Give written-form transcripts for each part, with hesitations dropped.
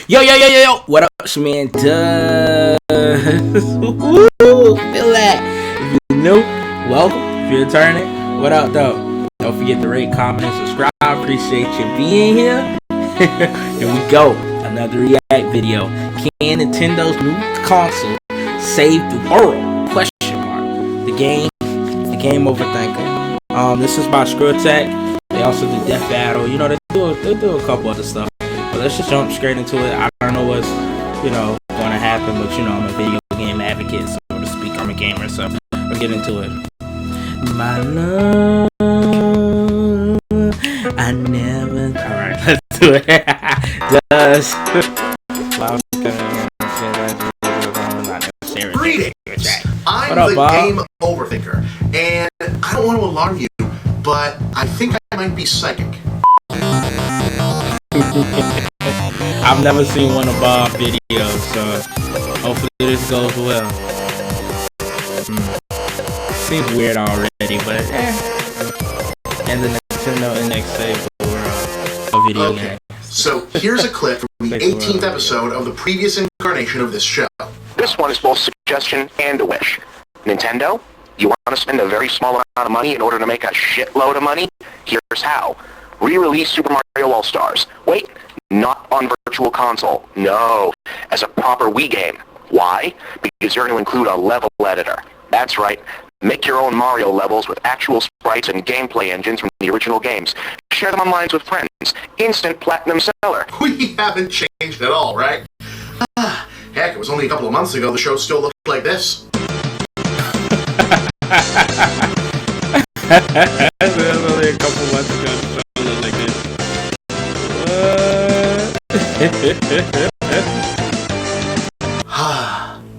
Yo, what up, it's your man Dust. Feel that. If you're new, welcome. If you're returning, what up, though? Don't forget to rate, comment, and subscribe. Appreciate you being here. Here we go. Another react video. Can Nintendo's new console save the world? Question mark. The game OverThinker. This is by ScrewAttack. They also do Death Battle. You know, they do a couple other stuff. But let's just jump straight into it. I don't know what's, going to happen, but, I'm a video game advocate, so to speak. I'm a gamer, so we'll get into it. My love, I never... Alright, let's do it. Dust. Greetings. I'm the game OverThinker, and I don't want to alarm you, but I think I might be psychic. I've never seen one of Bob's videos, so hopefully this goes well. Seems weird already, but and the Nintendo NX save the world of video game. So here's a clip from the 18th episode of the previous incarnation of this show. This one is both suggestion and a wish. Nintendo, you want to spend a very small amount of money in order to make a shitload of money? Here's how. Re-release Super Mario All-Stars. Wait, not on Virtual Console. No, as a proper Wii game. Why? Because you're going to include a level editor. That's right. Make your own Mario levels with actual sprites and gameplay engines from the original games. Share them online with friends. Instant platinum seller. We haven't changed at all, right? Heck, it was only a couple of months ago the show still looked like this. It was only a couple months ago the show looked like this.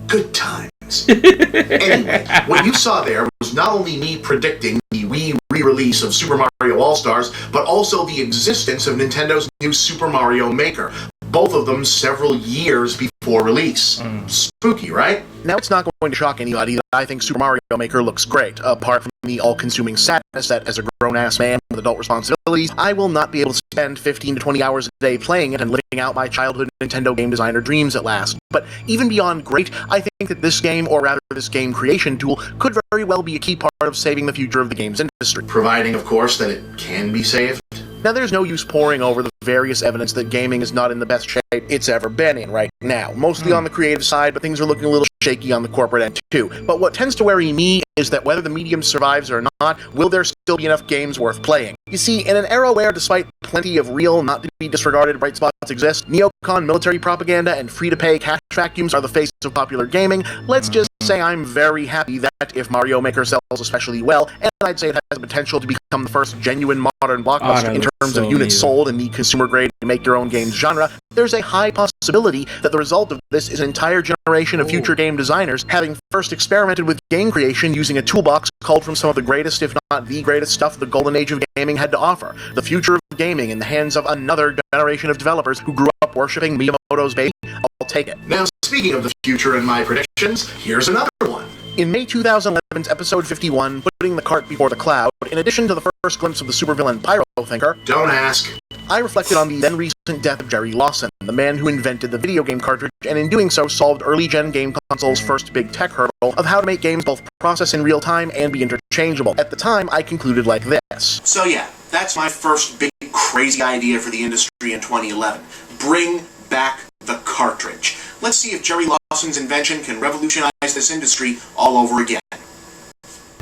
Good times. Anyway, what you saw there was not only me predicting the Wii re-release of Super Mario All-Stars, but also the existence of Nintendo's new Super Mario Maker. Both of them several years before release. Spooky, right? Now, it's not going to shock anybody that I think Super Mario Maker looks great. Apart from the all-consuming sadness that, as a grown-ass man with adult responsibilities, I will not be able to spend 15 to 20 hours a day playing it and living out my childhood Nintendo game designer dreams at last. But even beyond great, I think that this game, or rather this game creation tool, could very well be a key part of saving the future of the games industry. Providing, of course, that it can be saved. Now, there's no use poring over the various evidence that gaming is not in the best shape it's ever been in right now. Mostly on the creative side, but things are looking a little shaky on the corporate end too. But what tends to worry me is that whether the medium survives or not, will there still be enough games worth playing? You see, in an era where, despite plenty of real, not-to-be-disregarded bright spots exist, neocon military propaganda and free-to-pay cash vacuums are the face of popular gaming, let's just say I'm very happy that if Mario Maker sells especially well, and I'd say it has the potential to become the first genuine modern blockbuster in terms of units sold in the consumer-grade make-your-own-games genre, there's a high possibility that the result of this is an entire generation of future game designers having first experimented with game creation using a toolbox culled from some of the greatest, if not the greatest stuff the golden age of gaming had to offer. The future of gaming in the hands of another generation of developers who grew up worshipping Miyamoto's baby. I'll take it. Now, speaking of the future and my predictions, here's another one. In May 2011's episode 51, Putting the Cart Before the Cloud, in addition to the first glimpse of the supervillain PyroThinker, don't ask, I reflected on the then-recent death of Jerry Lawson, the man who invented the video game cartridge, and in doing so solved early-gen game consoles' first big tech hurdle of how to make games both process in real time and be interchangeable. At the time, I concluded like this. So yeah, that's my first big crazy idea for the industry in 2011. Bring back the cartridge. Let's see if Jerry Lawson's invention can revolutionize this industry all over again.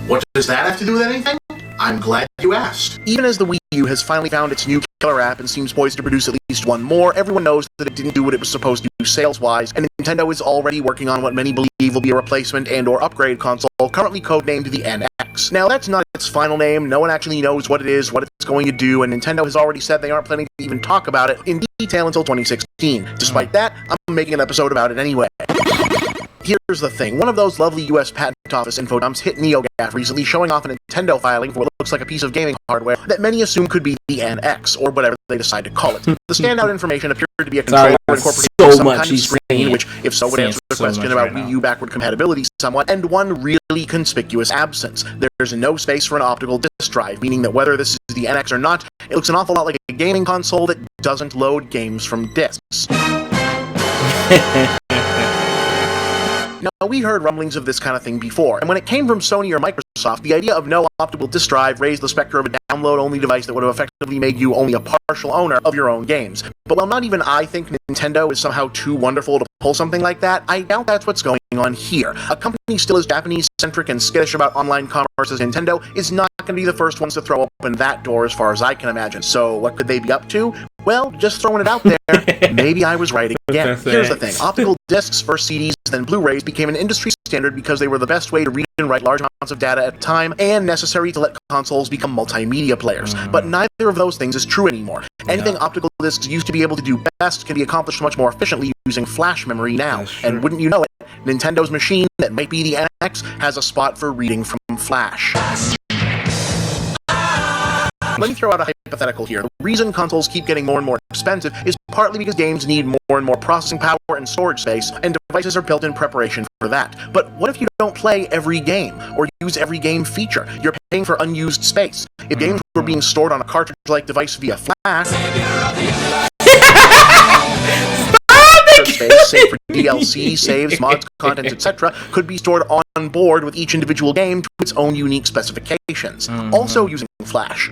What does that have to do with anything? I'm glad you asked. Even as the Wii U has finally found its new killer app and seems poised to produce at least one more, everyone knows that it didn't do what it was supposed to do sales-wise, and Nintendo is already working on what many believe will be a replacement and/or upgrade console, currently codenamed the NX. Now, that's not its final name, no one actually knows what it is, what it's going to do, and Nintendo has already said they aren't planning to even talk about it in detail until 2016. Despite that, I'm making an episode about it anyway. Here's the thing, one of those lovely US Patent Office info dumps hit NeoGAF recently showing off a Nintendo filing for what looks like a piece of gaming hardware that many assume could be the NX, or whatever they decide to call it. The standout information appeared to be a controller incorporating some kind of screen, which, if so, would answer the question about Wii U backward compatibility somewhat, and one really conspicuous absence. There's no space for an optical disk drive, meaning that whether this is the NX or not, it looks an awful lot like a gaming console that doesn't load games from disks. Now, we heard rumblings of this kind of thing before, and when it came from Sony or Microsoft, the idea of no optical disk drive raised the specter of a download-only device that would have effectively made you only a partial owner of your own games. But while not even I think Nintendo is somehow too wonderful to pull something like that, I doubt that's what's going on here. A company still as Japanese-centric and skittish about online commerce as Nintendo is not going to be the first ones to throw open that door as far as I can imagine. So what could they be up to? Well, just throwing it out there, maybe I was right again. Here's the thing. Optical discs, first CDs, then Blu-rays became an industry standard because they were the best way to read and write large amounts of data at a time and necessary to let consoles become multimedia players. But neither of those things is true anymore. Anything optical discs used to be able to do best can be accomplished much more efficiently using flash memory now. And wouldn't you know it, Nintendo's machine that might be the NX has a spot for reading from flash. Let me throw out a hypothetical here. The reason consoles keep getting more and more expensive is partly because games need more and more processing power and storage space, and devices are built in preparation for that. But what if you don't play every game, or use every game feature? You're paying for unused space. If games were being stored on a cartridge-like device via flash, space, save for DLC, saves, mods, contents, etc., could be stored on board with each individual game to its own unique specifications. Also using flash.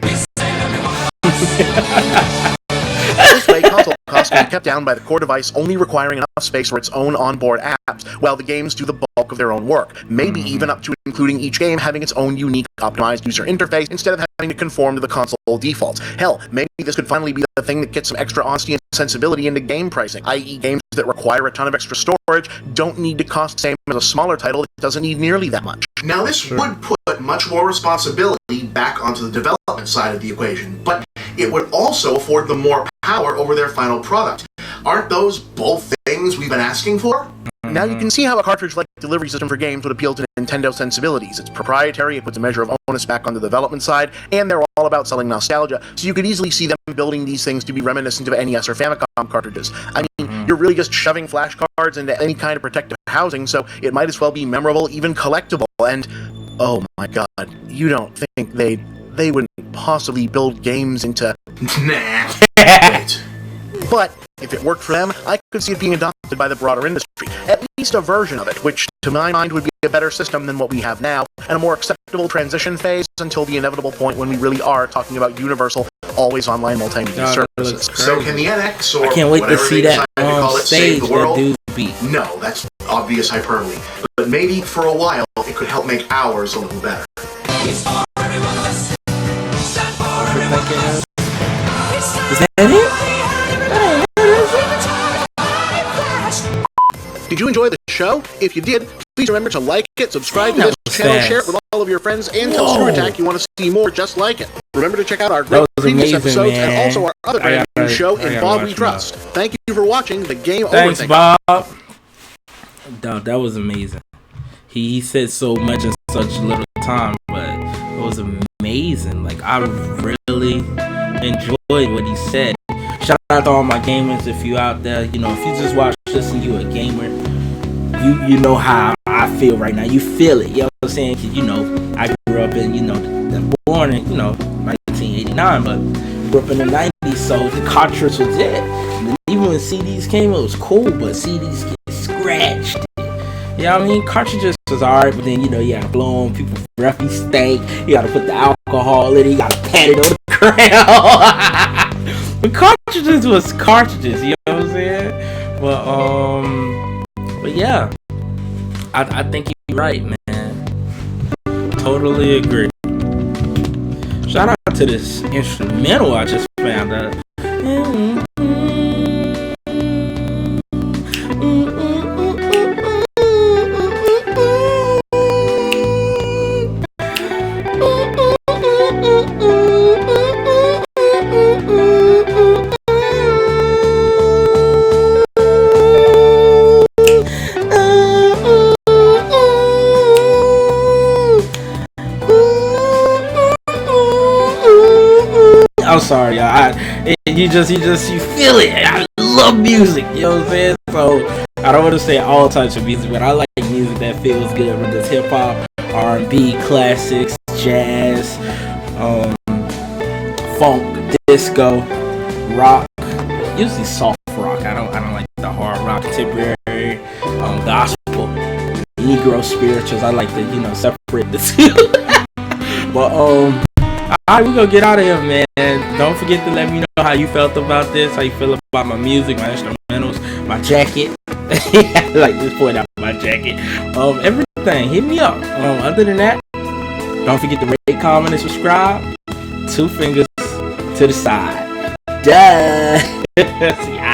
This way, console costs can be kept down by the core device only requiring enough space for its own onboard apps, while the games do the bulk of their own work, maybe even up to including each game having its own unique optimized user interface instead of having to conform to the console defaults. Hell, maybe this could finally be the thing that gets some extra honesty and sensibility into game pricing, i.e. games that require a ton of extra storage don't need to cost the same as a smaller title that doesn't need nearly that much. Now, this would put much more responsibility back onto the development side of the equation, but it would also afford them more power over their final product. Aren't those both things we've been asking for? Now you can see how a cartridge-like delivery system for games would appeal to Nintendo sensibilities. It's proprietary, it puts a measure of onus back on the development side, and they're all about selling nostalgia, so you could easily see them building these things to be reminiscent of NES or Famicom cartridges. I mean, you're really just shoving flash cards into any kind of protective housing, so it might as well be memorable, even collectible, and oh my god, you don't think they wouldn't possibly build games into... Nah. Wait. But if it worked for them, I could see it being adopted by the broader industry. At least a version of it, which to my mind would be a better system than what we have now, and a more acceptable transition phase until the inevitable point when we really are talking about universal, always online multimedia services. So can the NX or I can't wait to whatever see they that decide to call it stage save the world? that dude beat. No, that's obvious hyperbole. But maybe for a while it could help make ours a little better. Is that it? Did you enjoy the show? If you did, please remember to like it, subscribe to this channel, share it with all of your friends, and tell ScrewAttack you want to see more just like it. Remember to check out our great previous episodes and also our other brand new show, In Bob We Trust. Thank you for watching the game Thanks, OverThinker. Bob. Dog, that was amazing. He said so much in such little time, but it was amazing. Like, I really enjoyed what he said. Shout out to all my gamers. If you out there, you know, if you just watch this and you a gamer, you know how I feel right now. You feel it. You know what I'm saying? 'Cause, you know, I grew up in, you know, born in, you know, 1989, but grew up in the 90s, so the cartridge was it. And even when CDs came, it was cool, but CDs get scratched. You know what I mean? Cartridges was alright, but then, you know, you gotta blow on people's breathy stank. You gotta put the alcohol in it. You gotta pat it on the ground. But cartridges was cartridges, you know what I'm saying? But yeah, I think you're right, man. Totally agree. Shout out to this instrumental I just found out. I'm sorry, y'all. You feel it. I love music, you know what I'm saying? So I don't want to say all types of music, but I like music that feels good, whether it's hip hop, R&B, classics, jazz, funk, disco, rock. Usually soft rock. I don't like the hard rock, contemporary, gospel, Negro spirituals. I like to, you know, separate the two. But alright, we're gonna get out of here, man. Don't forget to let me know how you felt about this, how you feel about my music, my instrumentals, my jacket. I like to point out my jacket. Everything. Hit me up. Other than that, don't forget to rate, comment, and subscribe. 2 fingers to the side. Duh. See,